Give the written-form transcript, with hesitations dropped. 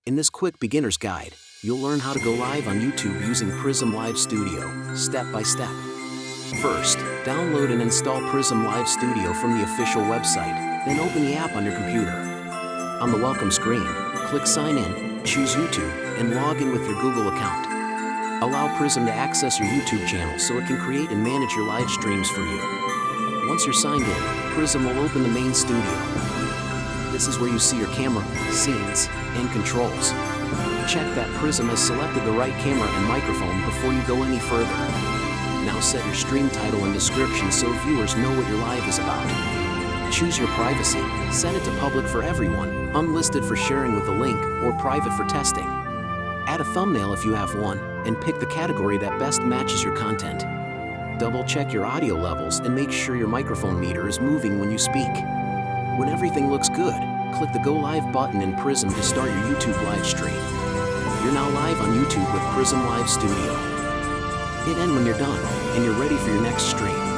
In this quick beginner's guide, you'll learn how to go live on YouTube using Prism Live Studio, step by step. First, download and install Prism Live Studio from the official website, then open the app on your computer. On the welcome screen, click Sign In, choose YouTube, and log in with your Google account. Allow Prism to access your YouTube channel so it can create and manage your live streams for you. Once you're signed in, Prism will open the main studio. This is where you see your camera, scenes, and controls. Check that Prism has selected the right camera and microphone before you go any further. Now set your stream title and description so viewers know what your live is about. Choose your privacy, set it to public for everyone, unlisted for sharing with a link, or private for testing. Add a thumbnail if you have one, and pick the category that best matches your content. Double check your audio levels and make sure your microphone meter is moving when you speak. When everything looks good, click the Go Live button in Prism to start your YouTube live stream. You're now live on YouTube with Prism Live Studio. Hit end when you're done, and you're ready for your next stream.